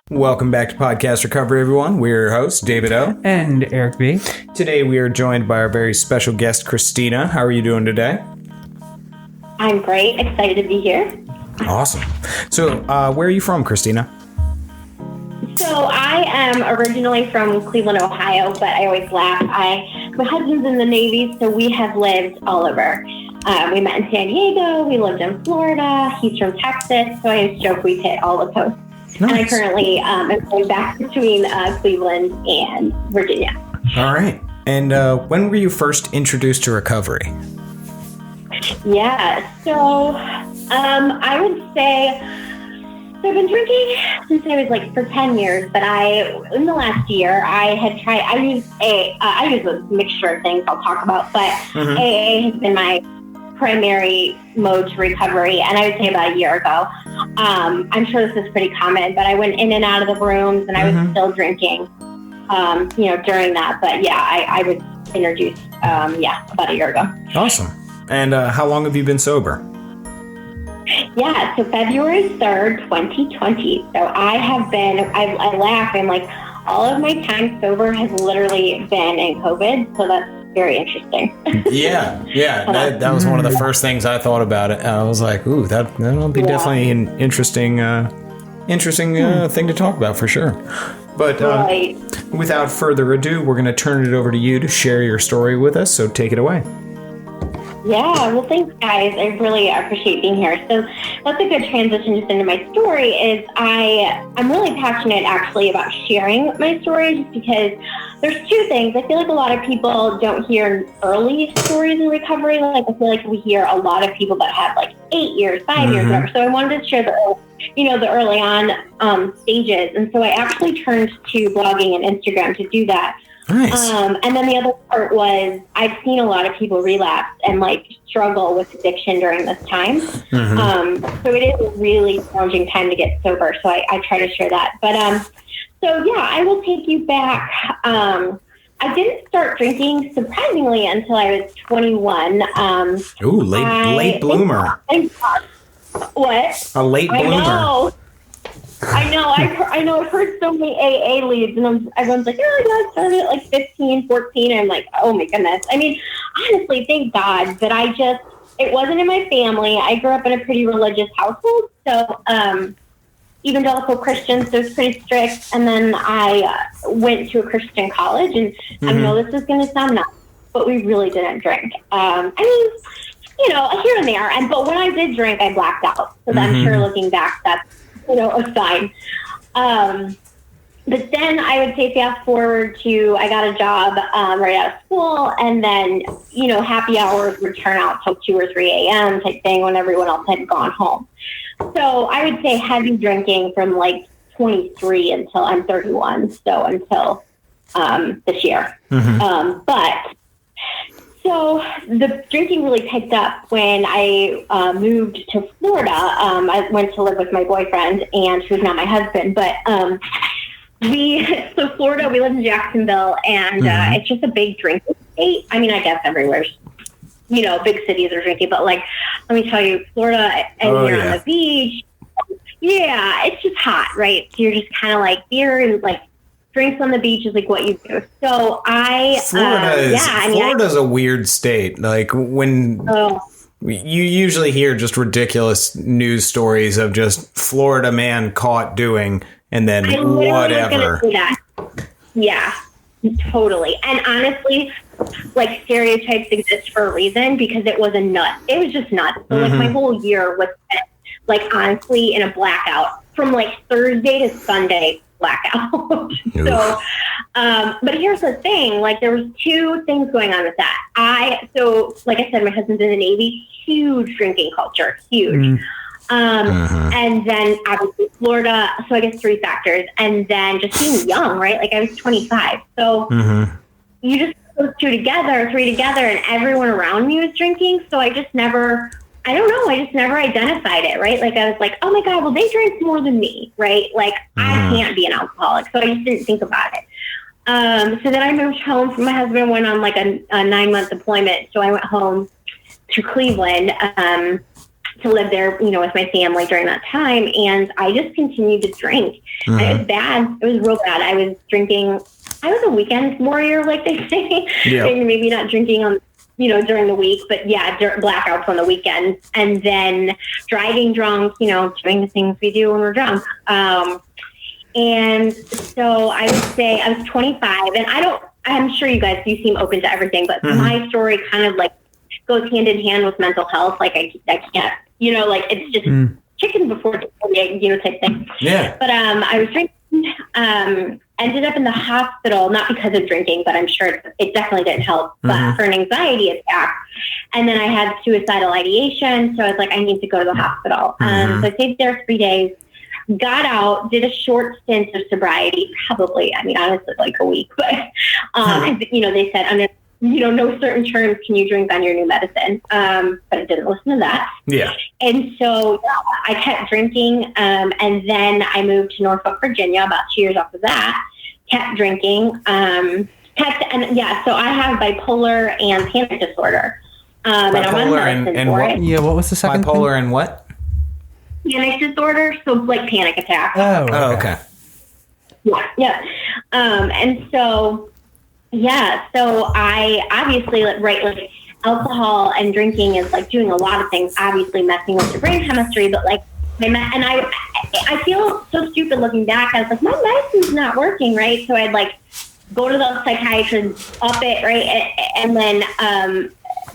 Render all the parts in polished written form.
Welcome back to Podcast Recovery, everyone. We're your hosts, David O. And Eric B. Today we are joined by our very special guest, Christina. How are you doing today? I'm great. Excited to be here. Awesome. So, where are you from, Christina? So I am originally from Cleveland, Ohio, but I always laugh. My husband's in the Navy, so we have lived all over. We met in San Diego. We lived in Florida. He's from Texas, so I always joke we've hit all the coasts. Nice. And I currently am going back between Cleveland and Virginia. All right. And when were you first introduced to recovery? Yeah. So I would say I've been drinking since I was for 10 years, but in the last year, I had tried, I use a mixture of things I'll talk about, but AA has been my primary mode to recovery, and I would say about a year ago. I'm sure this is pretty common, but I went in and out of the rooms, and I was still drinking, during that. But yeah, I was introduced, about a year ago. Awesome. And how long have you been sober? Yeah, so February 3rd, 2020. So I laugh, I'm like, all of my time sober has literally been in COVID, so that's very interesting. Yeah. That was one of the first things I thought about it. I was like, ooh, that'll be definitely an interesting thing to talk about for sure. But without further ado, we're going to turn it over to you to share your story with us, so take it away. Yeah, well, thanks, guys. I really appreciate being here. So that's a good transition just into my story. Is I'm really passionate, actually, about sharing my story, just because there's two things. I feel like a lot of people don't hear early stories in recovery. I feel like we hear a lot of people that have 8 years, 5 years, whatever. So I wanted to share the early on stages. And so I actually turned to blogging and Instagram to do that. Nice. And then the other part was I've seen a lot of people relapse and struggle with addiction during this time. So it is a really challenging time to get sober. So I try to share that. But I will take you back. I didn't start drinking, surprisingly, until I was 21. Late bloomer. What? A late bloomer. I know. I've heard so many AA leads, and everyone's like, I started at 15, 14. And I'm like, oh my goodness. I mean, honestly, thank God that it wasn't in my family. I grew up in a pretty religious household. So, evangelical Christian, so it's pretty strict. And then I went to a Christian college, and I know this is going to sound nuts, but we really didn't drink. Here and there. But when I did drink, I blacked out. So I'm sure looking back, that's, a sign. But then I would say fast forward to I got a job right out of school, and then, happy hours would turn out till 2 or 3 a.m. type thing when everyone else had gone home. So I would say heavy drinking from 23 until I'm 31, so until this year. So the drinking really picked up when I moved to Florida. I went to live with my boyfriend, and who's now my husband. But Florida, we live in Jacksonville, and it's just a big drinking state. I mean, I guess everywhere's, big cities are drinking. But let me tell you, Florida, and you're on the beach. Yeah, it's just hot, right? So you're just kind of beer and drinks on the beach is what you do. So Florida's a weird state. When you usually hear just ridiculous news stories of just Florida man caught doing, and then whatever. Yeah, totally. And honestly, stereotypes exist for a reason, because it was a nut. It was just nuts. So my whole year was spent, honestly, in a blackout from Thursday to Sunday. Blackout. So, but here's the thing, there was two things going on with that. Like I said, my husband's in the Navy, huge drinking culture, huge. And then obviously Florida, so I guess 3 factors. And then just being young, right? I was 25. So you just put 3 together, and everyone around me was drinking. So I just never identified it, right? I was like, oh my God, well, they drink more than me, right? I can't be an alcoholic. So I just didn't think about it. So then I moved home. My husband went on a 9-month deployment. So I went home to Cleveland to live there, with my family during that time. And I just continued to drink. And it was bad. It was real bad. I was drinking. I was a weekend warrior, like they say. Yep. And maybe not drinking on, during the week, but yeah, blackouts on the weekend. And then driving drunk, doing the things we do when we're drunk. And so I would say I was 25, and I'm sure you seem open to everything, but my story kind of like goes hand in hand with mental health. Like I can't, it's just chicken before type thing. Yeah. But I was drinking, ended up in the hospital, not because of drinking, but I'm sure it definitely didn't help, but for an anxiety attack. And then I had suicidal ideation. So I was like, I need to go to the hospital. So I stayed there 3 days, got out, did a short stint of sobriety, probably, honestly, like a week. But, they said, under, no certain terms can you drink on your new medicine. But I didn't listen to that. Yeah. And so I kept drinking. And then I moved to Norfolk, Virginia, about 2 years after that, kept drinking. So I have bipolar and panic disorder. And I'm on medicine for what? it. Yeah, what was the second Bipolar thing? and what? Panic disorder, so like panic attacks. Oh, okay. Yeah. And so, so I obviously, like alcohol and drinking is like doing a lot of things, obviously messing with your brain chemistry, but like, I feel so stupid looking back. I was like, my medicine's not working, right? So I'd like go to the psychiatrist, up it, right? And then,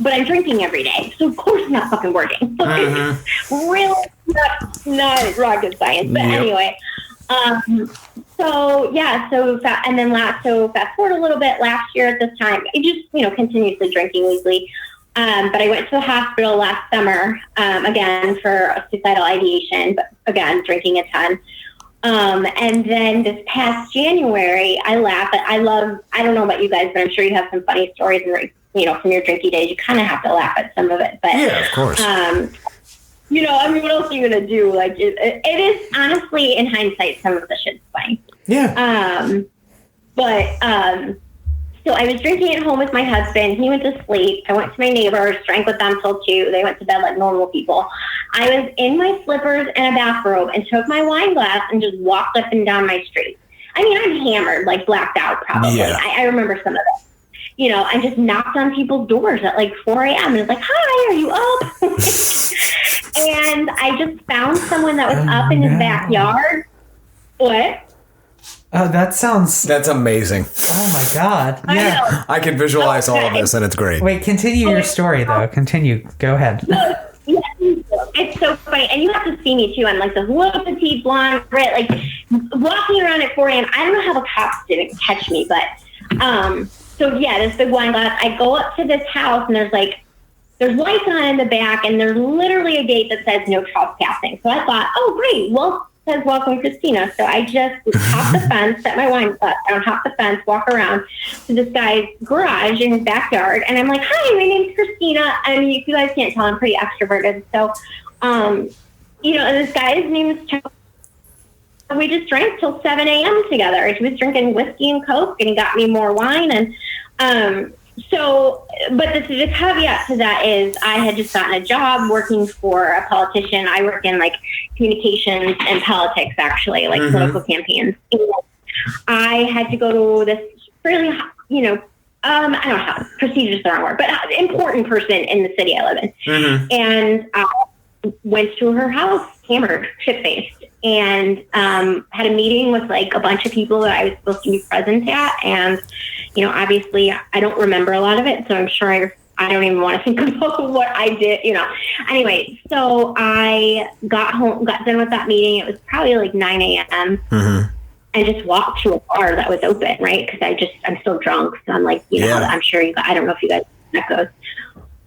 but I'm drinking every day, so of course it's not fucking working. Really not rocket science. But anyway, so fast forward a little bit. Last year at this time, I just continuously drinking weekly. But I went to the hospital last summer again for a suicidal ideation, but again drinking a ton. And then this past January, I don't know about you guys, but I'm sure you have some funny stories and from your drinky days, you kind of have to laugh at some of it. But yeah, of course. What else are you going to do? Like, it is honestly, in hindsight, some of the shit's funny. Yeah. So I was drinking at home with my husband. He went to sleep. I went to my neighbors, drank with them till 2. They went to bed like normal people. I was in my slippers and a bathrobe and took my wine glass and just walked up and down my street. I'm hammered, like blacked out probably. Yeah. I remember some of it. I just knocked on people's doors at like 4 a.m. and was like, hi, are you up? And I just found someone that was up in his backyard. What? Oh, that's amazing. Oh my God. Yeah. I can visualize all of this, and it's great. Wait, continue your story though. Continue. Go ahead. Yeah, it's so funny. And you have to see me too. I'm like this little petite blonde, right? Like walking around at 4 a.m. I don't know how the cops didn't catch me, but so yeah, this big wine glass. I go up to this house and there's lights on in the back and there's literally a gate that says no trespassing. So I thought, oh great, well, it says welcome Christina. So I just hop the fence, set my wine glass down, hop the fence, walk around to this guy's garage in his backyard. And I'm like, hi, my name's Christina. You guys can't tell, I'm pretty extroverted. So, and this guy's name is Chuck. We just drank till 7 a.m. together. He was drinking whiskey and Coke, and he got me more wine. And but the caveat to that is I had just gotten a job working for a politician. I work in like communications and politics, actually, like political campaigns. And I had to go to this really, I don't know how, prestigious is the wrong word, but important person in the city I live in. And I went to her house, hammered, shit-faced, and had a meeting with like a bunch of people that I was supposed to be present at. And, obviously I don't remember a lot of it. So I'm sure I don't even want to think about what I did, Anyway, so I got done with that meeting. It was probably like 9 a.m. And just walked to a bar that was open, right? Because I'm still drunk. So I'm like, I'm sure I don't know if you guys know how that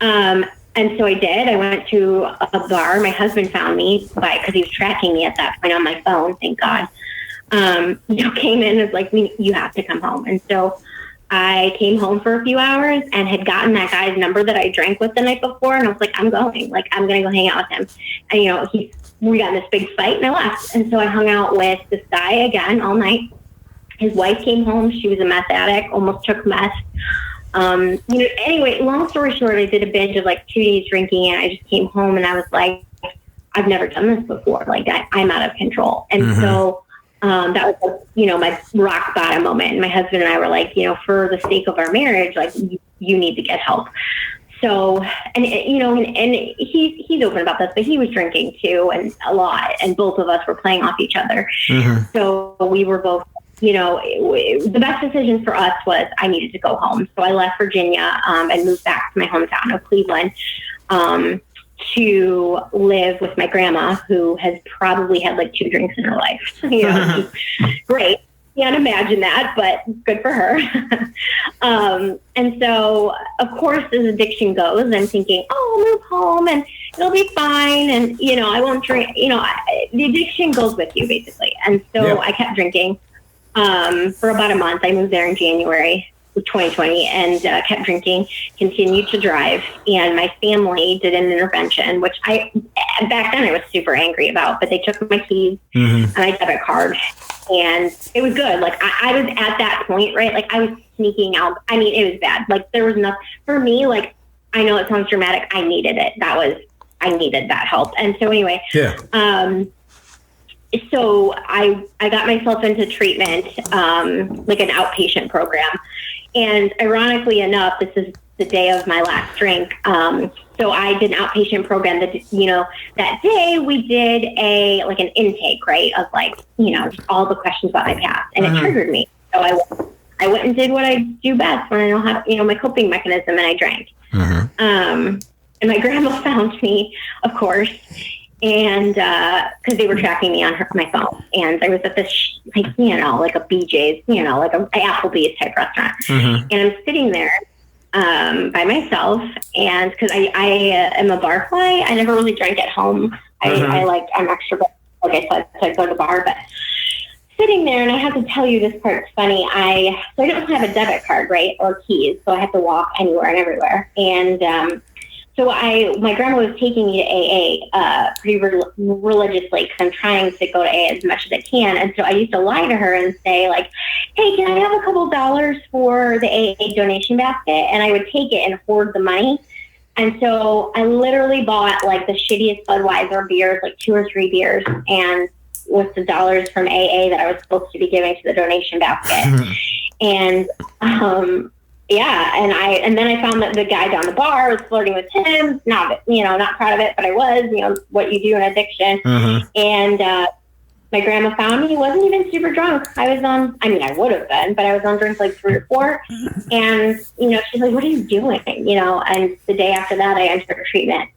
goes. And so I did. I went to a bar. My husband found me because he was tracking me at that point on my phone. Thank God. Came in and was like, you have to come home. And so I came home for a few hours and had gotten that guy's number that I drank with the night before. And I was like, I'm going. Like, I'm going to go hang out with him. And, we got in this big fight and I left. And so I hung out with this guy again all night. His wife came home. She was a meth addict, almost took meth. Anyway, long story short, I did a binge of like 2 days drinking and I just came home and I was like, I've never done this before. Like I'm out of control. And so that was, my rock bottom moment. And my husband and I were like, for the sake of our marriage, like you need to get help. So, and he's open about this, but he was drinking too, and a lot, and both of us were playing off each other. So we were both, the best decision for us was I needed to go home. So I left Virginia and moved back to my hometown of Cleveland to live with my grandma, who has probably had like 2 drinks in her life. Great. Can't imagine that, but good for her. And so, of course, as addiction goes, I'm thinking, I'll move home and it'll be fine. And, I won't drink, the addiction goes with you basically. And so I kept drinking for about a month. I moved there in January of 2020 and kept drinking, continued to drive. And my family did an intervention, which back then I was super angry about, but they took my keys and my debit card. And it was good. Like I was at that point, right? Like I was sneaking out. I mean, it was bad. Like there was nothing for me. Like, I know it sounds dramatic. I needed it. I needed that help. And so anyway, so I got myself into treatment, like an outpatient program. And ironically enough, this is the day of my last drink. So I did an outpatient program that, that day we did an intake, right? Of like, just all the questions about my past, and it triggered me. So I went and did what I do best when I know how, my coping mechanism, and I drank. And my grandma found me, of course. And, cause they were tracking me on my phone, and I was at this, like a BJ's, like a Applebee's type restaurant. And I'm sitting there, by myself, and because I am a bar fly, I never really drank at home. I'm extrovert, like I said, so I go to the bar, but sitting there, and I have to tell you, this part's funny. I don't have a debit card, right, or keys, so I have to walk anywhere and everywhere. And so my grandma was taking me to AA pretty religiously, because I'm trying to go to AA as much as I can. And so I used to lie to her and say, like, hey, can I have a couple dollars for the AA donation basket? And I would take it and hoard the money. And so I literally bought like the shittiest Budweiser beers, like 2 or 3 beers, and with the dollars from AA that I was supposed to be giving to the donation basket. And and then I found that the guy down the bar was flirting with him. Not proud of it, but I was, what you do in addiction. And my grandma found me. He wasn't even super drunk. I would have been, but I was on drinks like 3 or 4. And, she's like, what are you doing? And the day after that, I entered treatment.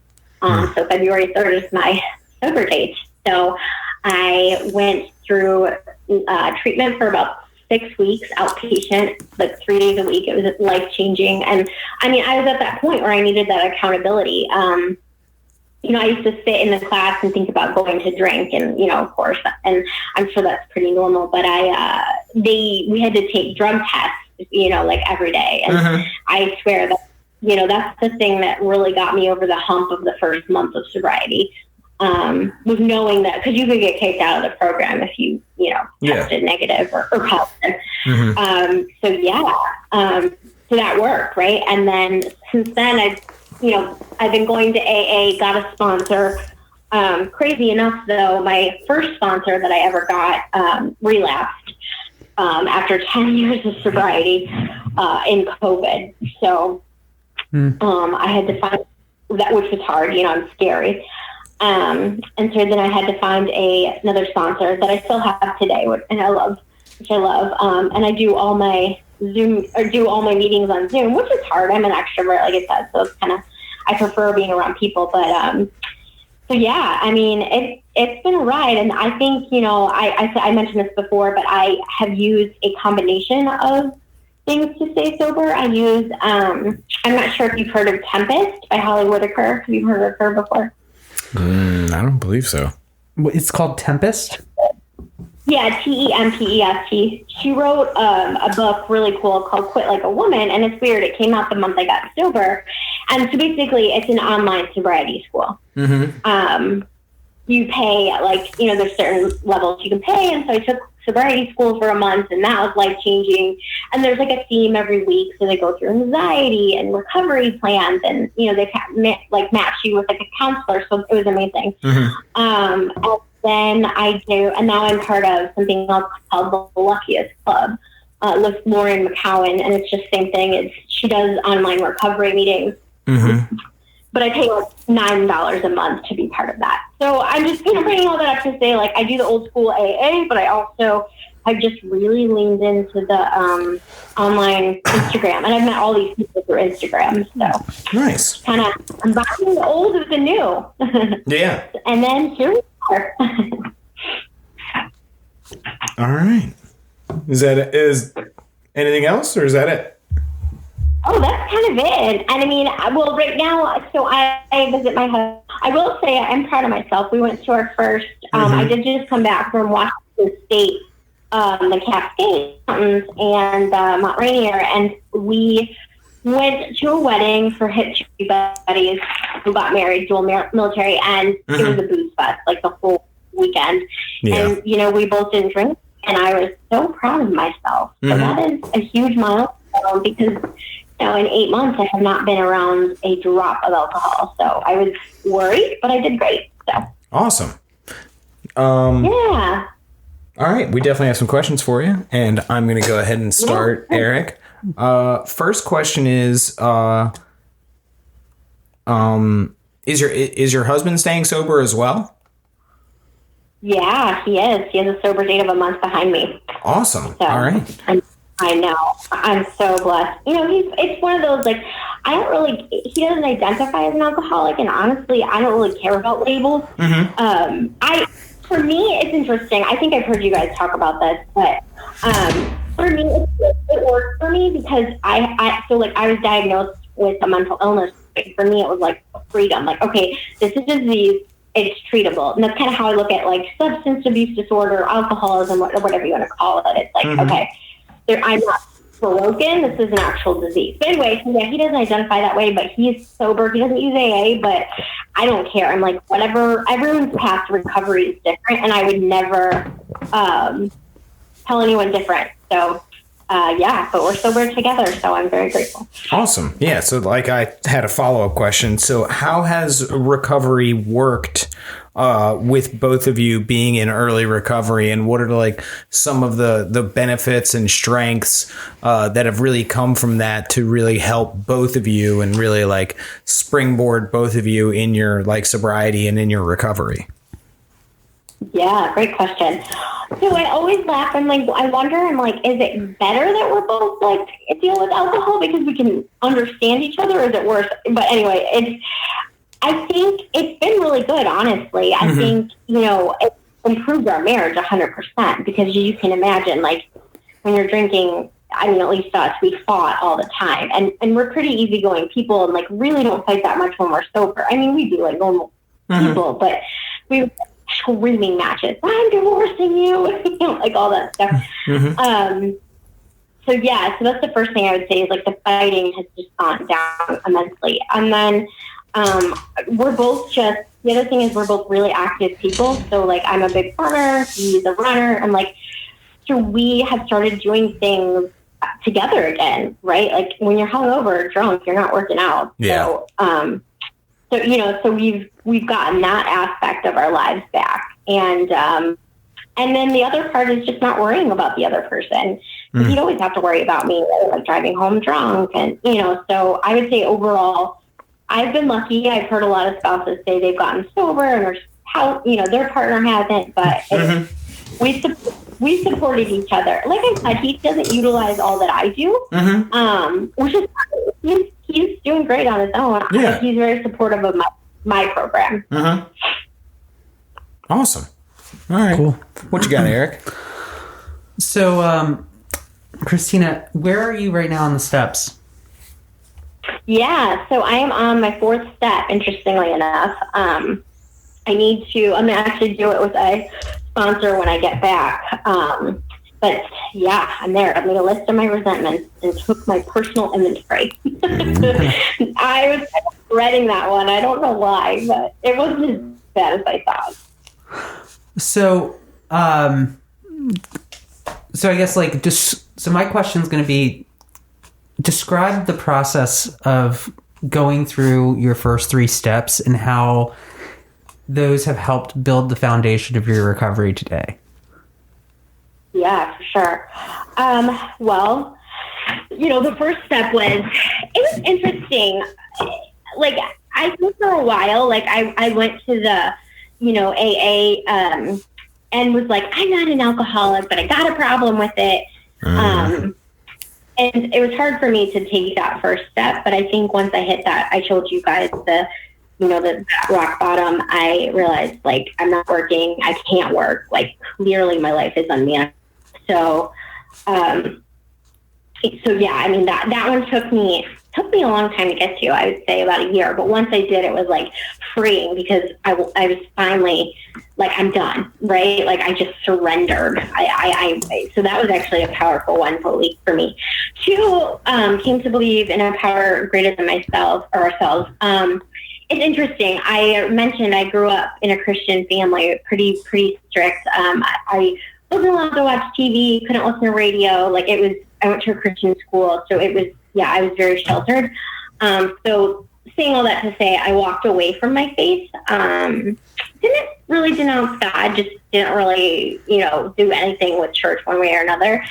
So February 3rd is my sober date. So I went through treatment for about 6 weeks, outpatient, like 3 days a week. It was life-changing. And I was at that point where I needed that accountability. I used to sit in the class and think about going to drink, and, of course, and I'm sure that's pretty normal, but we had to take drug tests, like every day. And I swear that, that's the thing that really got me over the hump of the first month of sobriety. Was knowing that, because you could get kicked out of the program if you tested negative or positive. So that worked, right? And then since then, I've been going to AA, got a sponsor. Crazy enough, though, my first sponsor that I ever got relapsed after 10 years of sobriety in COVID. So I had to find that, which was hard, and scary. And so then I had to find another sponsor that I still have today, which I love. And I do all my meetings on Zoom, which is hard. I'm an extrovert, like I said, so it's I prefer being around people. But it's been a ride, and I think I mentioned this before, but I have used a combination of things to stay sober. I use I'm not sure if you've heard of Tempest by Holly Whitaker. Have you heard of her before? I don't believe so. It's called Tempest? Yeah, Tempest. She wrote a book really cool called Quit Like a Woman, and it's weird. It came out the month I got sober. And so basically it's an online sobriety school. you pay, like, there's certain levels you can pay. And so I took sobriety school for a month, and that was life-changing. And there's like a theme every week. So they go through anxiety and recovery plans, and, they like match you with like a counselor. So it was amazing. And then and now I'm part of something else called the Luckiest Club with Lauren McCowan. And it's just same thing. She does online recovery meetings. But I pay like $9 a month to be part of that. So I'm just kind of bringing all that up to say, like, I do the old school AA, but I've just really leaned into the online Instagram. And I've met all these people through Instagram. So nice. Kind of combining the old with the new. Yeah. And then here we are. All right. Is anything else, or is that it? Oh, that's kind of it. And I mean, well, right now, so I visit my husband. I will say I'm proud of myself. We went to our first, I did just come back from Washington State, the Cascade Mountains and Mount Rainier, and we went to a wedding for history buddies who got married, dual military, and it was a booze fest, like the whole weekend. Yeah. And, we both didn't drink, and I was so proud of myself. So that is a huge milestone because in 8 months, I have not been around a drop of alcohol. So I was worried, but I did great. So awesome. Yeah. All right. We definitely have some questions for you. And I'm going to go ahead and start, Eric. First question is your husband staying sober as well? Yeah, he is. He has a sober date of a month behind me. Awesome. So, all right. I know. I'm so blessed. It's one of those, like, he doesn't identify as an alcoholic, and honestly, I don't really care about labels. For me, it's interesting. I think I've heard you guys talk about this, but for me, it worked for me because I feel like I was diagnosed with a mental illness. For me, it was like freedom. Like, okay, this is a disease. It's treatable. And that's kind of how I look at, like, substance abuse disorder, alcoholism, or whatever you want to call it. It's like, okay, I'm not broken. This is an actual disease. But anyway, yeah, he doesn't identify that way, but he's sober. He doesn't use AA, but I don't care. I'm like, whatever. Everyone's path to recovery is different, and I would never tell anyone different. So, but we're sober together, so I'm very grateful. Awesome. Yeah, so like I had a follow-up question. So how has recovery worked with both of you being in early recovery, and what are like some of the benefits and strengths that have really come from that to really help both of you and really like springboard both of you in your like sobriety and in your recovery? Yeah, great question. So I always laugh. I'm like, I wonder, is it better that we're both like deal with alcohol because we can understand each other, or is it worse? But anyway, I think it's been really good, honestly. I think, it improved our marriage 100% because you can imagine, like, when you're drinking, I mean, at least us, we fought all the time. And we're pretty easygoing people and, like, really don't fight that much when we're sober. I mean, we do like normal people, but we screaming matches. I'm divorcing you, like all that stuff. So that's the first thing I would say is, like, the fighting has just gone down immensely. And then we're both the other thing is we're both really active people. So, like, I'm a big runner, he's a runner, and, like, so we have started doing things together again, right? Like, when you're hungover or drunk, you're not working out. Yeah. So we've gotten that aspect of our lives back. And then the other part is just not worrying about the other person. You'd always have to worry about me, like driving home drunk. And, so I would say overall, I've been lucky. I've heard a lot of spouses say they've gotten sober and their partner hasn't, but we supported each other. Like I said, he doesn't utilize all that I do, which is, he's doing great on his own. Yeah. He's very supportive of my program. Awesome. All right. Cool. What you got, Eric? So, Christina, where are you right now on the steps? Yeah, so I am on my fourth step, interestingly enough. I'm going to actually do it with a sponsor when I get back. But yeah, I'm there. I made a list of my resentments and took my personal inventory. I was dreading that one. I don't know why, but it wasn't as bad as I thought. So, so I guess like just so my question is going to be, describe the process of going through your first 3 steps and how those have helped build the foundation of your recovery today. Yeah, for sure. Well, the first step it was interesting. Like, I think for a while, like I went to the, AA, and was like, I'm not an alcoholic, but I got a problem with it. And it was hard for me to take that first step. But I think once I hit that, I told you guys the rock bottom, I realized, like, I'm not working. I can't work. Like, clearly my life is unmanageable. So, yeah, I mean, that one took me a long time to get to. I would say about a year. But once I did, it was like freeing, because I was finally like, I'm done, right? Like, I just surrendered. So that was actually a powerful one for me. 2, came to believe in a power greater than myself or ourselves. It's interesting. I mentioned I grew up in a Christian family, pretty strict. I wasn't allowed to watch TV, couldn't listen to radio. Like, I went to a Christian school, so it was, I was very sheltered. So saying all that to say, I walked away from my faith. Didn't really denounce God, just didn't really, do anything with church one way or another.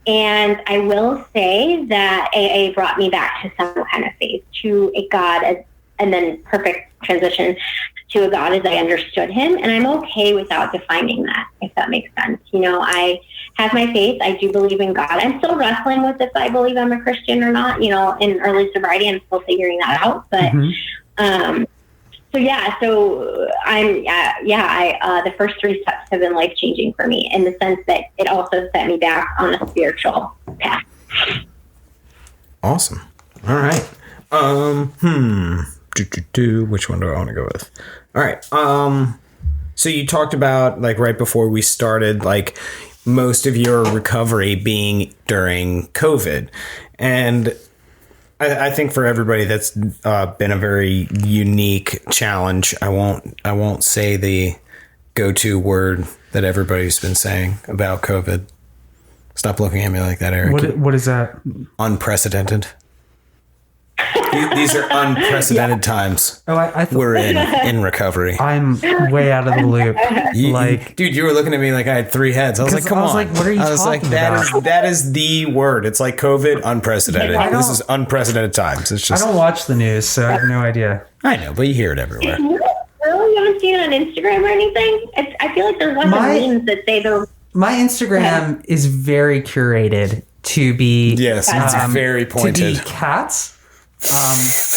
And I will say that AA brought me back to some kind of faith, to a God, and then perfect transition to a God as I understood him. And I'm okay without defining that, if that makes sense. I have my faith. I do believe in God. I'm still wrestling with if I believe I'm a Christian or not. In early sobriety, I'm still figuring that out. But, so I'm, the first 3 steps have been life-changing for me, in the sense that it also set me back on a spiritual path. Awesome. All right. Which one do I want to go with? All right. So you talked about, like, right before we started, like, most of your recovery being during COVID. And I think for everybody that's been a very unique challenge. I won't say the go-to word that everybody's been saying about COVID. Stop looking at me like that, Eric. What is that? Unprecedented. These are unprecedented times. Oh, I thought we're in recovery. I'm way out of the loop. Dude, you were looking at me like I had 3 heads. I was like, come on. I was like, what are you talking about? That is the word. It's like COVID, unprecedented. This is unprecedented times. It's just, I don't watch the news, so I have no idea. I know, but you hear it everywhere. Really? You haven't seen it on Instagram or anything? I feel like there's lots of memes that say they're... My Instagram is very curated to be... Yes, it's very pointed. To be cats,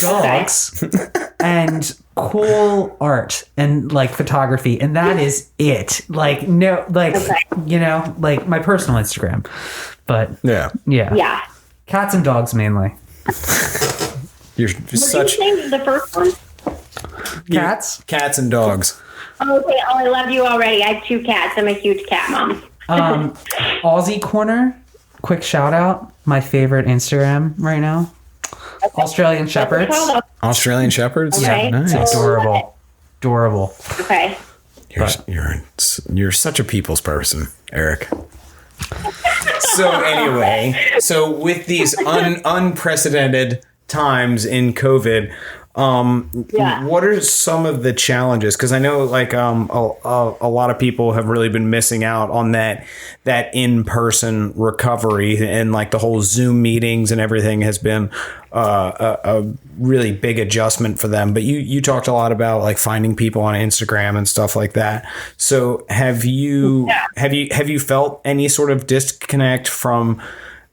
dogs, and cool art and, like, photography, and that is it. Like, no, like, like my personal Instagram. But yeah, cats and dogs mainly. You're such... What do you think the first one? Cats and dogs. Okay, I love you already. I have 2 cats. I'm a huge cat mom. Aussie Corner, quick shout out. My favorite Instagram right now. Okay. Australian Shepherds. Australian Shepherds? Okay. Yeah, nice. Adorable. Okay. You're such a people's person, Eric. So anyway, with these unprecedented times in COVID, what are some of the challenges? Because I know, like, a lot of people have really been missing out on that in-person recovery, and, like, the whole Zoom meetings and everything has been a really big adjustment for them. But you talked a lot about, like, finding people on Instagram and stuff like that. So have you felt any sort of disconnect from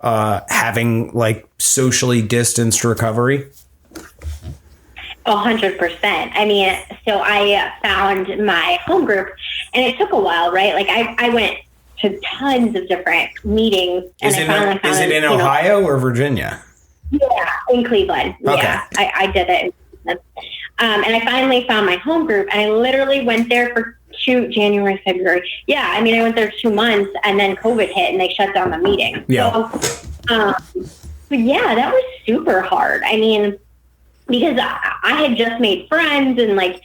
having, like, socially distanced recovery? 100%. I mean, so I found my home group, and it took a while, right? Like, I went to tons of different meetings, and I finally found it in Ohio or Virginia? Yeah, in Cleveland. Okay. Yeah, I did it. And I finally found my home group, and I literally went there for January, February. Yeah, I mean, I went there 2 months, and then COVID hit, and they shut down the meeting. Yeah. So yeah, that was super hard. I mean, because I had just made friends, and, like,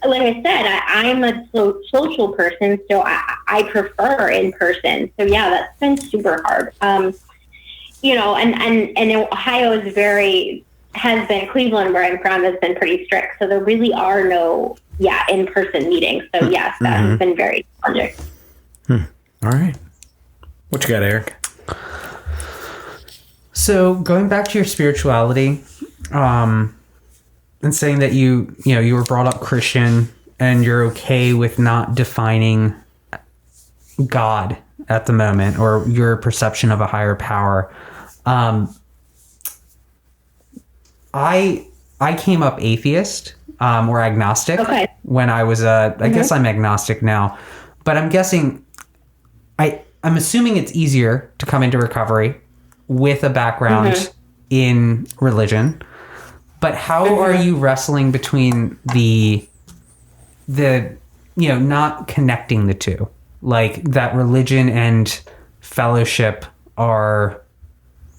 like I said, I'm a social person, so I prefer in person. So yeah, that's been super hard. You know, and Ohio has been, Cleveland, where I'm from, has been pretty strict. So there really are no, in-person meetings. So yes, that has been very challenging. All right. What you got, Eric? So going back to your spirituality, and saying that you were brought up Christian and you're okay with not defining God at the moment, or your perception of a higher power. I came up atheist, or agnostic when I was I guess I'm agnostic now, but I'm guessing I'm assuming it's easier to come into recovery with a background in religion. But how are you wrestling between the not connecting the two, like that religion and fellowship are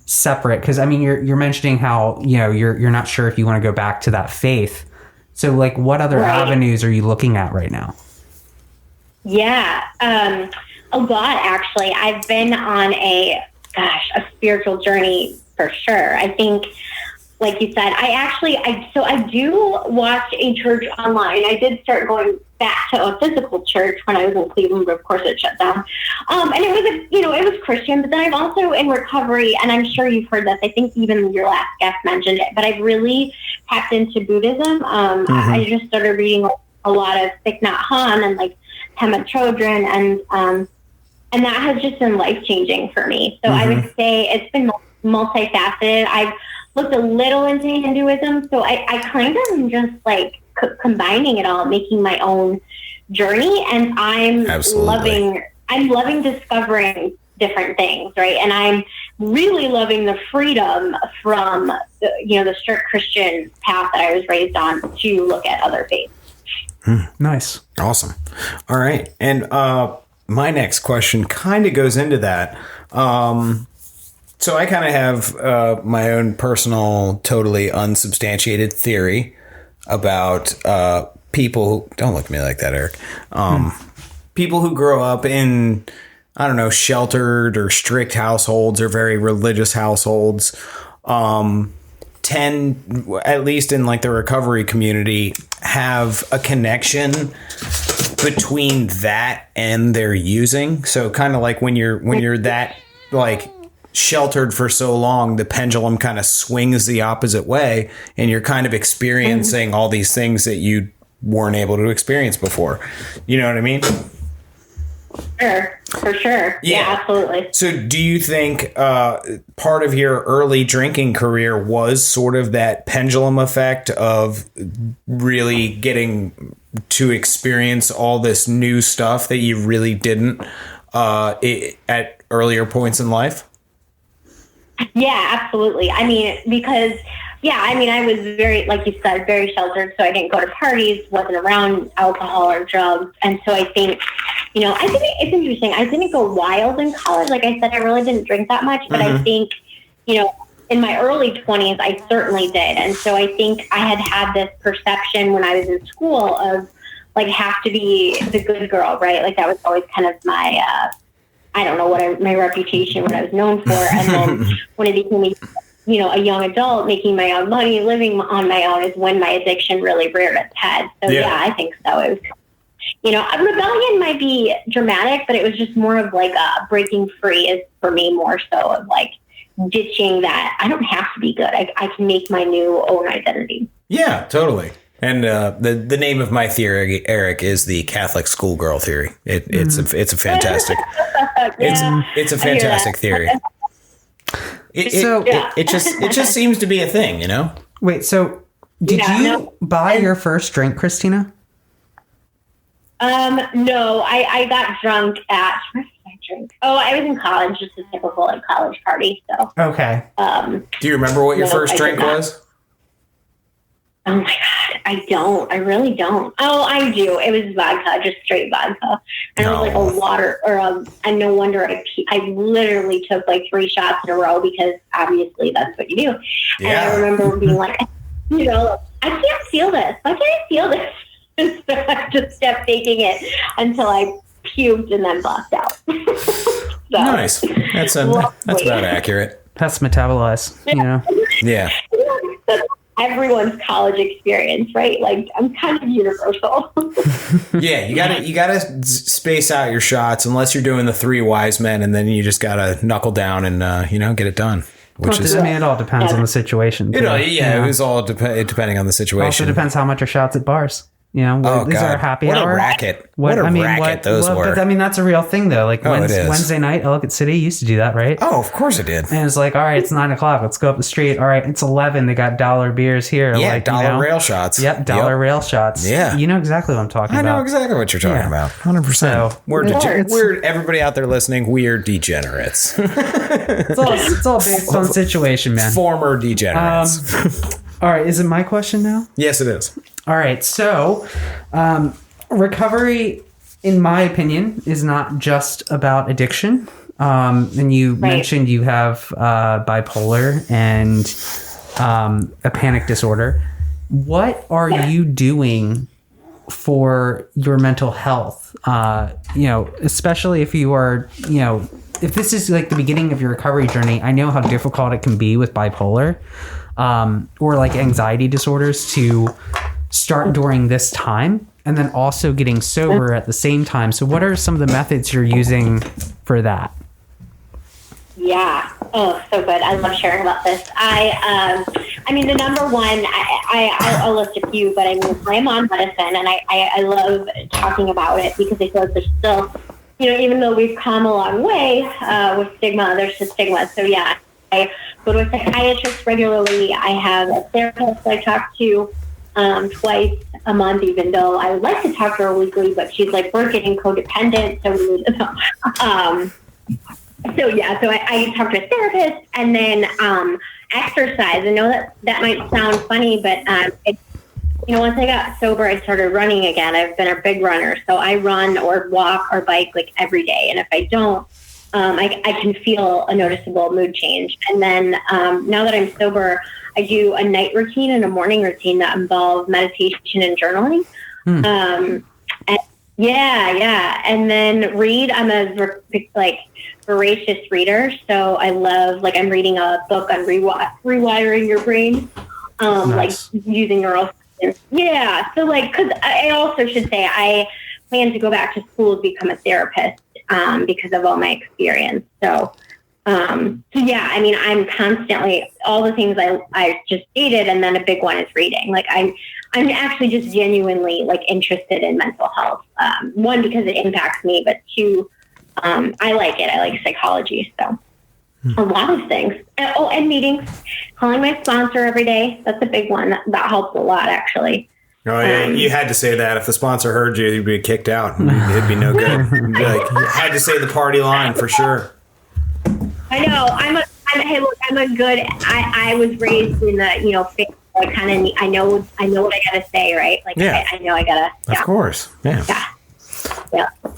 separate? Because I mean, you're mentioning how you're not sure if you want to go back to that faith. So like, what other avenues are you looking at right now? Yeah, a lot actually. I've been on a spiritual journey for sure. I think, like you said, I do watch a church online. I did start going back to a physical church when I was in Cleveland, but of course it shut down. And it was Christian, but then I've also in recovery, and I'm sure you've heard this. I think even your last guest mentioned it, but I've really tapped into Buddhism. I just started reading a lot of Thich Nhat Hanh and like Pema Chodron, and that has just been life-changing for me. So I would say it's been multifaceted. I've looked a little into Hinduism, so I kind of am just like combining it all, making my own journey, and I'm loving discovering different things, right? And I'm really loving the freedom from the strict Christian path that I was raised on to look at other faiths. Nice. Awesome. All right. And my next question kind of goes into that. So I kind of have my own personal, totally unsubstantiated theory about people who, don't look at me like that, Eric. People who grow up in, I don't know, sheltered or strict households or very religious households tend, at least in like the recovery community, have a connection between that and their using. So kind of like when you're that like sheltered for so long, the pendulum kind of swings the opposite way, and you're kind of experiencing all these things that you weren't able to experience before. You know what I mean? Sure, for sure. Yeah, absolutely. So do you think part of your early drinking career was sort of that pendulum effect of really getting to experience all this new stuff that you really didn't at earlier points in life? Yeah, absolutely. I mean, because I was very, like you said, very sheltered. So I didn't go to parties, wasn't around alcohol or drugs. And so I think, I think it's interesting. I didn't go wild in college. Like I said, I really didn't drink that much, but I think, in my early 20s, I certainly did. And so I think I had this perception when I was in school of like, have to be the good girl, right? Like that was always kind of my, I don't know my reputation, what I was known for. And then when it became a young adult, making my own money, living on my own, is when my addiction really reared its head. So yeah I think so. It was, a rebellion might be dramatic, but it was just more of like a breaking free is for me more so of like ditching that. I don't have to be good. I can make my new own identity. Yeah, totally. And the name of my theory, Eric, is the Catholic schoolgirl theory. It's a fantastic it's a fantastic theory. It just seems to be a thing, Wait, so did you buy your first drink, Christina? No, I got drunk at, where did I drink? Oh, I was in college, just a typical like college party. So okay. Do you remember what your first drink was? Oh my God, I don't. I really don't. Oh, I do. It was vodka, just straight vodka. And it was like a water, and no wonder I literally took like 3 shots in a row because obviously that's what you do. Yeah. And I remember being like, I can't feel this. Why can't I feel this? So I just kept taking it until I puked and then blacked out. So, nice. That's about accurate. That's metabolized, you know? Yeah. Everyone's college experience, right? Like, I'm kind of universal. Yeah, you gotta space out your shots unless you're doing the 3 wise men, and then you just gotta knuckle down and get it done. Which is, I mean, it all depends on the situation. Too, it was all depending on the situation. Also depends how much are shots at bars. You know, is there a happy hour? What a racket. What a racket those were. But I mean, that's a real thing, though. Like Wednesday night, Ellicott City used to do that, right? Oh, of course it did. And it's like, all right, it's 9 o'clock. Let's go up the street. All right, it's 11. They got $1 beers here. Yeah, like, dollar rail shots. Yep, dollar rail shots. Yeah. You know exactly what I'm talking about. I know exactly what you're talking about. 100%. So, we're everybody out there listening, we're degenerates. it's all based on situation, man. Former degenerates. All right, is it my question now? Yes, it is. All right, so recovery, in my opinion, is not just about addiction. And you mentioned you have bipolar and a panic disorder. What are you doing for your mental health? Especially if you are, if this is like the beginning of your recovery journey, I know how difficult it can be with bipolar or like anxiety disorders to start during this time and then also getting sober at the same time. So what are some of the methods you're using for that? Yeah. Oh, so good. I love sharing about this. I mean, the number one, I'll list a few, but I mean, I'm on medicine and I love talking about it because I feel like there's still, even though we've come a long way with stigma, there's still stigma. So yeah, I go to a psychiatrist regularly. I have a therapist I talk to twice a month, even though I would like to talk to her weekly, but she's like, we're getting codependent. So we need to So I talk to a therapist and then exercise. I know that might sound funny, but once I got sober, I started running again. I've been a big runner, so I run or walk or bike like every day. And if I don't, I can feel a noticeable mood change. And then now that I'm sober, I do a night routine and a morning routine that involve meditation and journaling. And then read. I'm a voracious reader, so I love I'm reading a book on rewiring your brain, nice. Like using neural systems. Yeah, so because I also should say I plan to go back to school to become a therapist because of all my experience. So yeah, I mean, I'm constantly all the things I just stated, and then a big one is reading. I'm actually just genuinely interested in mental health. One, because it impacts me, but two, I like it. I like psychology. So a lot of things. And meetings, calling my sponsor every day. That's a big one. That helps a lot, actually. Oh, yeah. You had to say that. If the sponsor heard you, you'd be kicked out. It'd be no good. You'd be you had to say the party line for sure. I know. I'm a good. I was raised in the I know what I gotta say, right? I know I gotta. Yeah. Of course, yeah.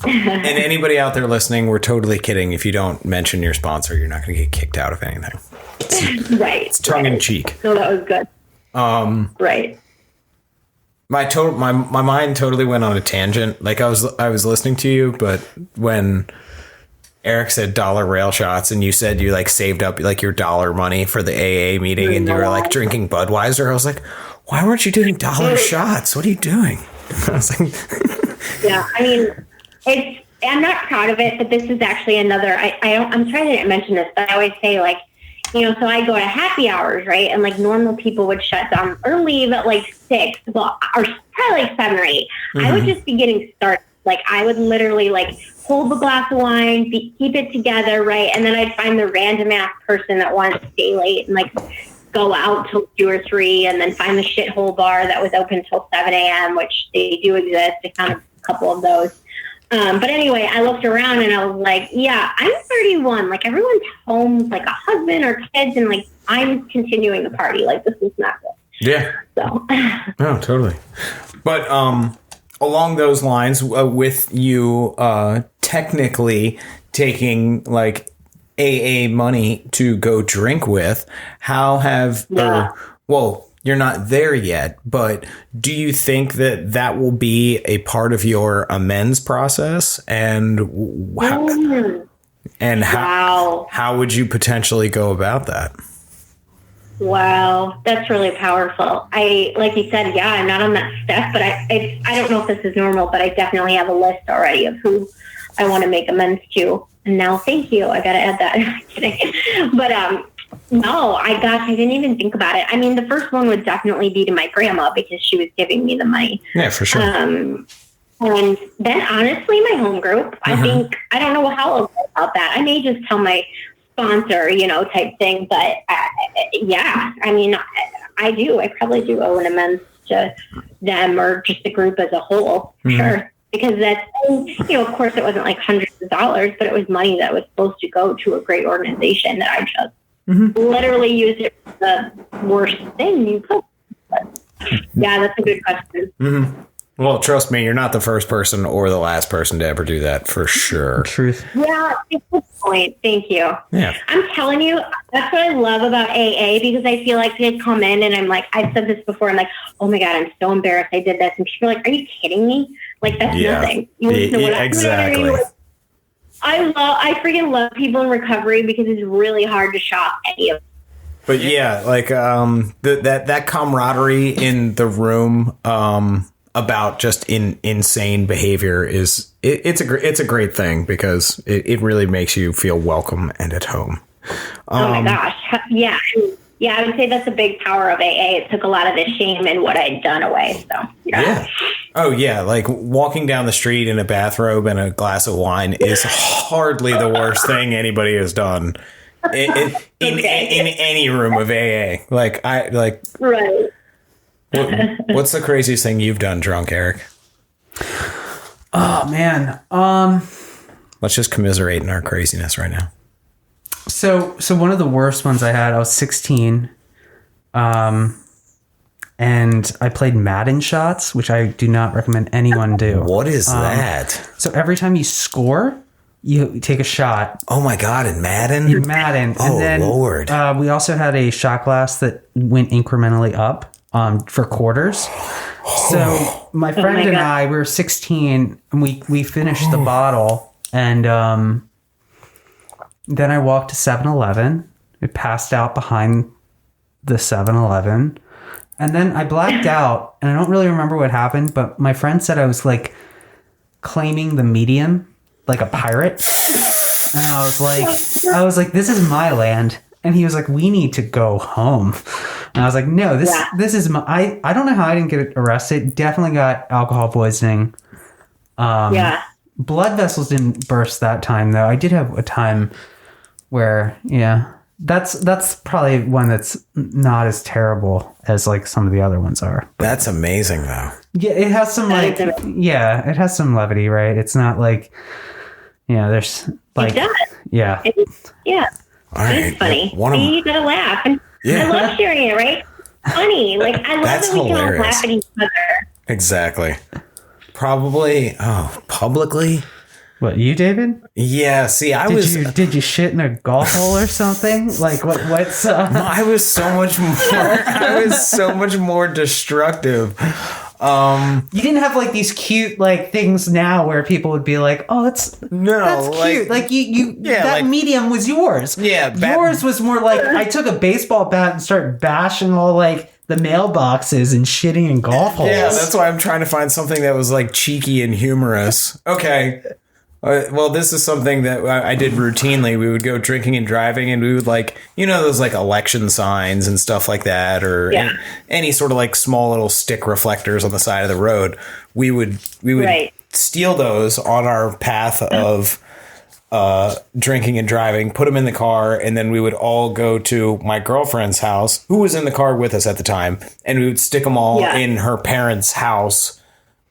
And anybody out there listening, we're totally kidding. If you don't mention your sponsor, you're not going to get kicked out of anything. Right. It's tongue in cheek. So that was good. Right. My mind totally went on a tangent. I was listening to you, but when Eric said dollar rail shots and you said you saved up your dollar money for the AA meeting and you were drinking Budweiser, I was like, why weren't you doing dollar shots? What are you doing? I was like, yeah, I mean, I'm not proud of it, but this is actually another, I'm trying to mention this, but I always say so I go to happy hours, right? And normal people would shut down or leave at 6, well, or probably 7 or 8. Mm-hmm. I would just be getting started. I would literally hold the glass of wine, keep it together, right? And then I'd find the random ass person that wanted to stay late and go out till 2 or 3, and then find the shithole bar that was open till 7 a.m., which they do exist. I found a couple of those. But anyway, I looked around and I was like, yeah, I'm 31. Everyone's home with a husband or kids, and I'm continuing the party. This is not good. Yeah. So. Oh, totally. But along those lines, with you technically taking AA money to go drink with, how have you're not there yet, but do you think that that will be a part of your amends process? And how would you potentially go about that? Wow, that's really powerful. Like you said, I'm not on that step, but I don't know if this is normal, but I definitely have a list already of who I want to make amends to. And now, thank you. I got to add that. I'm kidding. But no, I didn't even think about it. I mean, the first one would definitely be to my grandma because she was giving me the money. Yeah, for sure. And then honestly, my home group, I think, I don't know how I'll go about that. I may just tell my sponsor, type thing. But I mean, I probably do owe an amends to them or just the group as a whole, for sure. Because that's, of course it wasn't like hundreds of dollars, but it was money that was supposed to go to a great organization that I just literally used it for the worst thing you could. But, that's a good question. Well, trust me, you're not the first person or the last person to ever do that, for sure. Truth. Yeah, it's a good point. Thank you. Yeah. I'm telling you, that's what I love about AA, because I feel like they come in and I'm like, I've said this before, I'm like, oh my God, I'm so embarrassed I did this. And people are like, are you kidding me? Like, that's nothing. Exactly. I freaking love people in recovery because it's really hard to shock any of them. But that camaraderie in the room, about just insane behavior it's a great thing because it really makes you feel welcome and at home. Oh my gosh. Yeah. Yeah. I would say that's a big power of AA. It took a lot of the shame and what I'd done away. So yeah. Oh yeah. Like walking down the street in a bathrobe and a glass of wine is hardly the worst thing anybody has done in any room of AA. Right. What's the craziest thing you've done drunk, Eric? Oh man. Let's just commiserate in our craziness right now. So one of the worst ones I had, I was 16. And I played Madden shots, which I do not recommend anyone do. What is that? So every time you score, you take a shot. Oh my God, in Madden? In Madden. Oh, and then, Lord. We also had a shot glass that went incrementally up. For quarters. So my friend and I, we were 16 and we finished the bottle, and then I walked to 7-Eleven. It passed out behind the 7-Eleven, and then I blacked out, and I don't really remember what happened, but my friend said I was like claiming the medium like a pirate, and I was like this is my land. And he was like, we need to go home. And I was like, no, this is my, I don't know how I didn't get arrested. Definitely got alcohol poisoning. Blood vessels didn't burst that time though. I did have a time where, that's probably one that's not as terrible as like some of the other ones are. But, that's amazing though. Yeah. It has some it has some levity, right? It's not like, there's like, it does. Yeah. All right. It's funny. You gotta laugh. And I love sharing it, right? Funny. Like, I love that we can all laugh at each other. Exactly. Probably. Oh, publicly? What, you, David? Yeah. See, Did you shit in a golf hole or something? Like, what's... I was so much more destructive. You didn't have like these cute like things now where people would be like, "Oh, that's cute." Like that medium was yours. Yeah, yours was more like I took a baseball bat and started bashing all like the mailboxes and shitting in golf holes. Yeah, that's why I'm trying to find something that was like cheeky and humorous. Okay. Well, this is something that I did routinely. We would go drinking and driving, and we would like, those like election signs and stuff like that, or any sort of like small little stick reflectors on the side of the road. We would steal those on our path of drinking and driving, put them in the car, and then we would all go to my girlfriend's house, who was in the car with us at the time, and we would stick them all in her parents' house.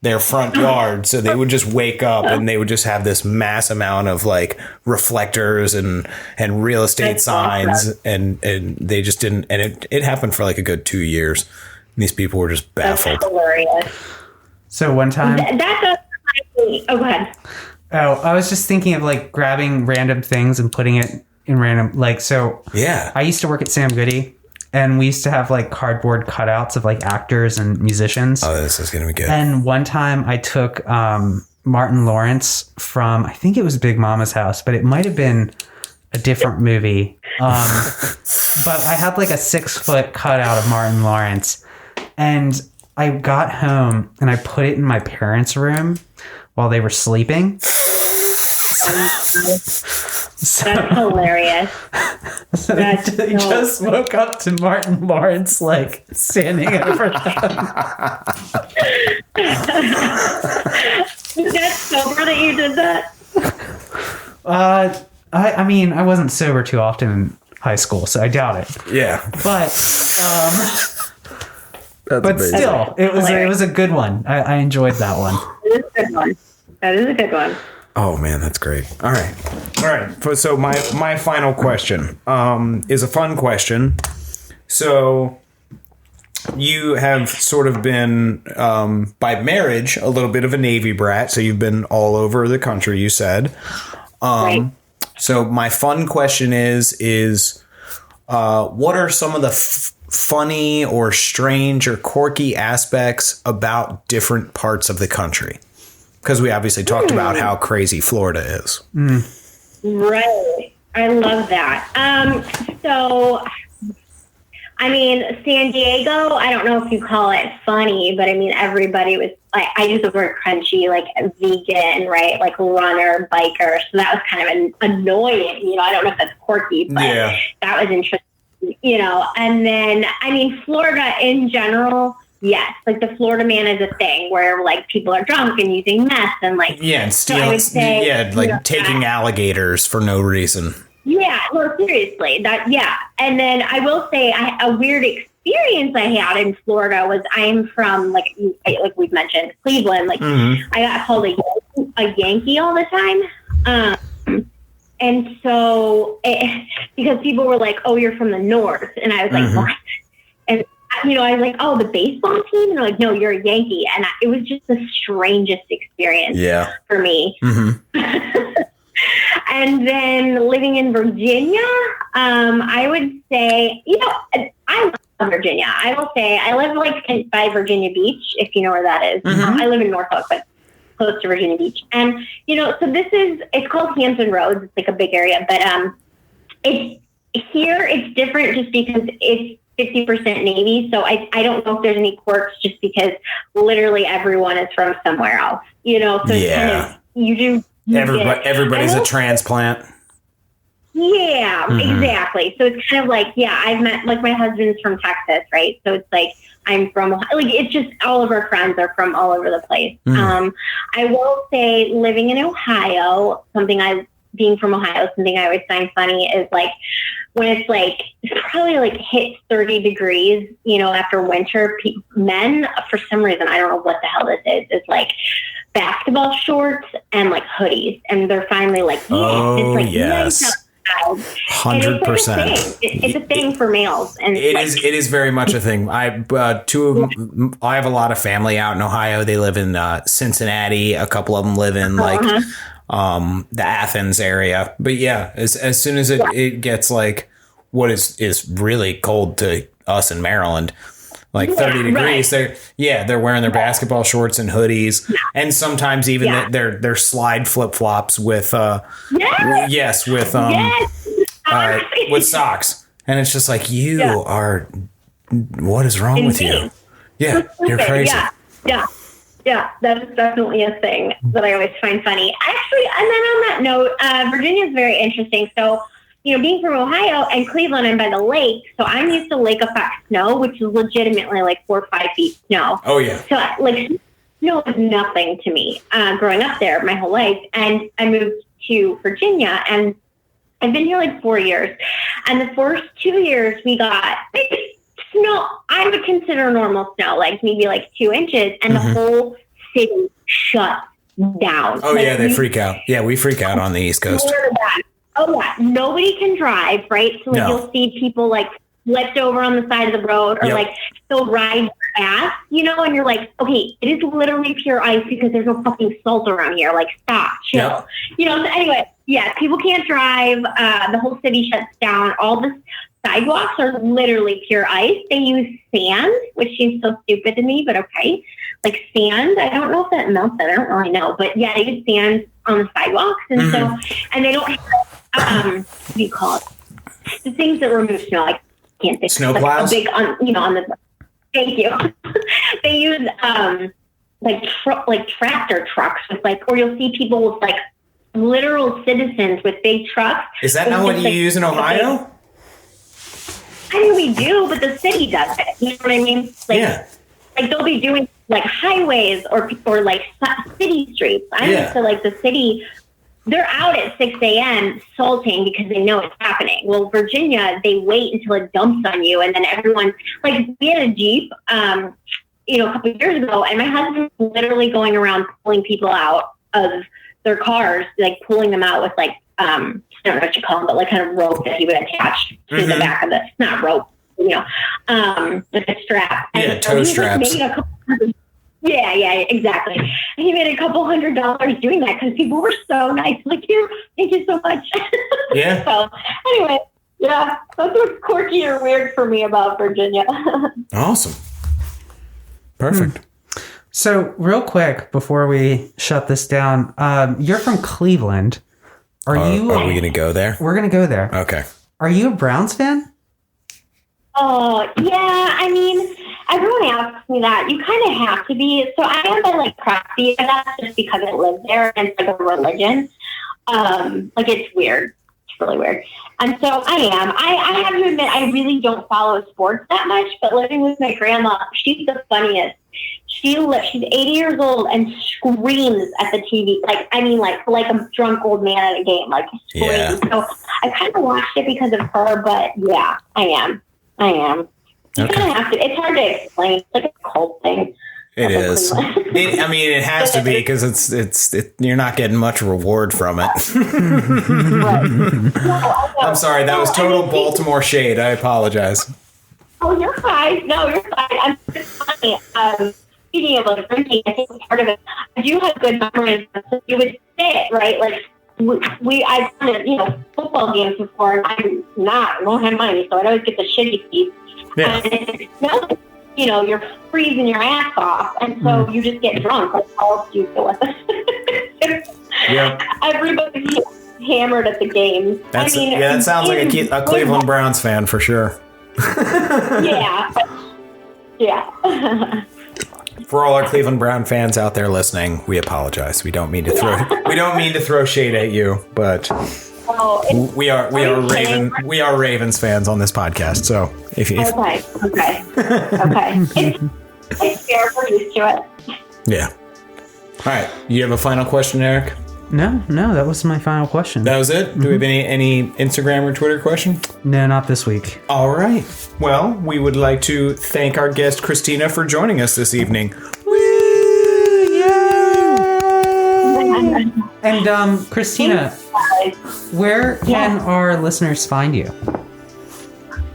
Their front yard, so they would just wake up and they would just have this mass amount of like reflectors and real estate signs, and they just didn't, and it happened for like a good 2 years. And these people were just baffled. That's hilarious. So one time, that does remind me. Oh, go ahead. Oh, I was just thinking of like grabbing random things and putting it in random, like, so. Yeah. I used to work at Sam Goody. And we used to have like cardboard cutouts of like actors and musicians. Oh, this is going to be good. And one time I took Martin Lawrence from, I think it was Big Mama's house, but it might have been a different movie. But I had like a 6-foot cutout of Martin Lawrence. And I got home and I put it in my parents' room while they were sleeping. That's hilarious. So they just woke up to Martin Lawrence like standing over them. Is that sober that you did that? I mean, I wasn't sober too often in high school, so I doubt it. Yeah. But amazing. Still, it was a good one. I enjoyed that one. It is a good one. That is a good one. Oh man, that's great. All right. So my final question is a fun question. So you have sort of been by marriage a little bit of a Navy brat. So you've been all over the country. You said. Right. So my fun question is what are some of the funny or strange or quirky aspects about different parts of the country? Because we obviously talked about how crazy Florida is. Right. I love that. So, I mean, San Diego, I don't know if you call it funny, but I mean, everybody was like, I use the word crunchy, like vegan, right? Like runner, biker. So that was kind of annoying. You know, I don't know if that's quirky, but that was interesting, you know. And then, I mean, Florida in general, yes, like the Florida man is a thing where like people are drunk and using meth and like and stealing, taking alligators for no reason. Yeah, no, seriously, And then I will say, a weird experience I had in Florida was I'm from like we've mentioned Cleveland. Like I got called a Yankee all the time, and so because people were like, "Oh, you're from the North," and I was like, "What?" And you know, I was like, "Oh, the baseball team," and they're like, "No, you're a Yankee," and it was just the strangest experience for me. And then living in Virginia, I would say, you know, I love Virginia. I will say I live like by Virginia Beach, if you know where that is. I live in Norfolk, but close to Virginia Beach. And, you know, so it's called Hampton Roads. It's like a big area, but it's different just because it's 50% Navy. So I don't know if there's any quirks just because literally everyone is from somewhere else, you know, so it's kind of, you do. Everybody's a transplant. Yeah, exactly. So it's kind of like, I've met, like, my husband's from Texas, right? So it's like, I'm from, like, it's just all of our friends are from all over the place. I will say living in Ohio, being from Ohio, something I always find funny is like, when it's like, it's probably like hits 30 degrees, you know, after winter, men, for some reason, I don't know what the hell this is like, basketball shorts and like hoodies, and they're finally like, it's like nice outside. 100%. It's a thing for males, and it is very much a thing. I have a lot of family out in Ohio. They live in Cincinnati. A couple of them live in like the Athens area. But yeah, as soon as it gets like what is really cold to us in Maryland, like 30 degrees, they're wearing their basketball shorts and hoodies, and sometimes even their slide flip flops with with socks, and it's just like what is wrong with you? Yeah, you're crazy. Yeah, that is definitely a thing that I always find funny. Actually, and then on that note, Virginia is very interesting. So, you know, being from Ohio and Cleveland, I'm by the lake, so I'm used to lake effect snow, which is legitimately like 4 or 5 feet snow. Oh yeah. So like snow is nothing to me growing up there my whole life, and I moved to Virginia, and I've been here like 4 years, and the first 2 years we got snow. I would consider normal snow, like maybe like 2 inches, and the whole city shut down. Oh like, yeah, they freak out. Yeah, we freak out on the East Coast. Oh yeah, nobody can drive, right? So like you'll see people like flipped over on the side of the road, or like they'll ride your ass, you know, and you're like, okay, it is literally pure ice because there's no fucking salt around here. Like, stop, chill. You know, so anyway, people can't drive. The whole city shuts down. All the sidewalks are literally pure ice. They use sand, which seems so stupid to me, but okay. Like sand, I don't know if that melts it. I don't really know. But yeah, they use sand on the sidewalks. And so, and they don't have, what do you call it? The things that remove snow. I can't think. Snow like plows? a big, on the, thank you. They use, like tractor trucks with or you'll see people with literal citizens with big trucks. Is that not what you use in Ohio? I mean, we do, but the city does it. You know what I mean? Yeah. Like they'll be doing highways or city streets. I'm used to the city. They're out at 6 a.m. salting because they know it's happening. Well, Virginia, they wait until it dumps on you, and then everyone we had a Jeep, a couple of years ago, and my husband was literally going around pulling people out of their cars, pulling them out with I don't know what you call them, but kind of rope that he would attach to the back of not rope, with a strap. And tow straps. Yeah, exactly. And he made $200 doing that because people were so nice. Here, thank you so much. Yeah. So anyway, yeah, that's what's quirky or weird for me about Virginia. Awesome. Perfect. So real quick before we shut this down, you're from Cleveland. Are we going to go there? We're going to go there. Okay. Are you a Browns fan? Oh, yeah. I mean, everyone asks me that. You kind of have to be. So I am by proxy, and that's just because I live there and it's a religion. It's weird. It's really weird. And so I am. I have to admit, I really don't follow sports that much, but living with my grandma, she's the funniest. She's 80 years old and screams at the TV. Like a drunk old man at a game, screams. Yeah. So I kind of watched it because of her, but yeah, I am. You kind of have to. It's hard to explain. It's like a cult thing. It is. It has to be because it's you're not getting much reward from it. I'm sorry, that was total Baltimore shade. I apologize. Oh, you're fine. No, you're fine. I'm just funny. Speaking of drinking, I think part of it. I do have good memories. So you would sit right, I've done football games before, and I don't have money, so I'd always get the shitty seats. Yeah. And it smells you're freezing your ass off, and so you just get drunk. That's all you do with it. Yeah. Everybody's hammered at the games. That sounds like a Cleveland Browns fan for sure. Yeah. Yeah. For all our Cleveland Brown fans out there listening, we apologize. We don't mean to throw shade at you, but we are Ravens fans on this podcast. So if okay. It's fair. We're used to it. Yeah. All right. You have a final question, Eric? No, that was my final question. That was it? Mm-hmm. Do we have any Instagram or Twitter question? No, not this week. All right. Well, we would like to thank our guest, Christina, for joining us this evening. Woo! Yay! And Christina, where can our listeners find you?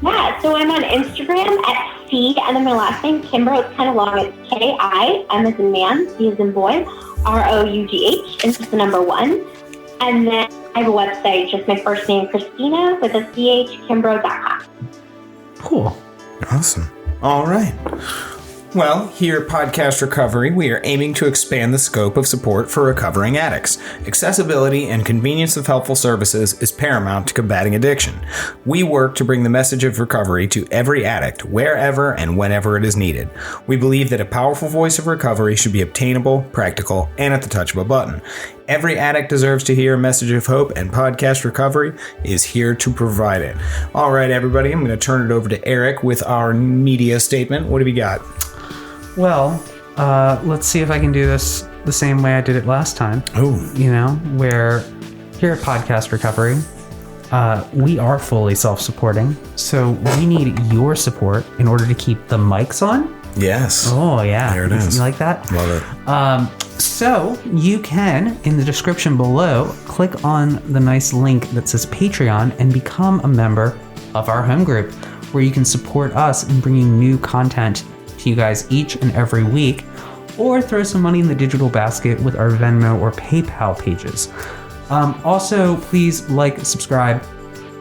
Yeah, so I'm on Instagram at C, and then my last name, Kimbrough. It's kind of long. It's K-I, M as in man, C as in boy, R-O-U-G-H, and just the number 1. And then I have a website, just my first name, Christina, with a C-H, Kimbrough.com. Cool. Awesome. All right. Well, here at Podcast Recovery, we are aiming to expand the scope of support for recovering addicts. Accessibility and convenience of helpful services is paramount to combating addiction. We work to bring the message of recovery to every addict, wherever and whenever it is needed. We believe that a powerful voice of recovery should be obtainable, practical, and at the touch of a button. Every addict deserves to hear a message of hope, and Podcast Recovery is here to provide it. All right, everybody, I'm going to turn it over to Eric with our media statement. What have you got? Well, let's see if I can do this the same way I did it last time. Oh. Where here at Podcast Recovery, we are fully self-supporting. So we need your support in order to keep the mics on. Yes. Oh, yeah. There it is. You like that? Love it. So you can, in the description below, click on the nice link that says Patreon and become a member of our home group, where you can support us in bringing new content to you guys each and every week, or throw some money in the digital basket with our Venmo or PayPal pages. Also, please like, subscribe,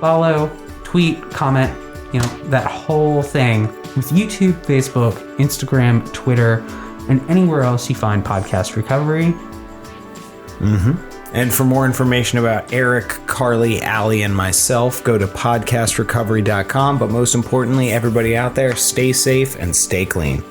follow, tweet, comment, that whole thing with YouTube, Facebook, Instagram, Twitter, and anywhere else you find Podcast Recovery. And for more information about Eric, Carly, Allie, and myself, go to podcastrecovery.com. But most importantly, everybody out there, stay safe and stay clean.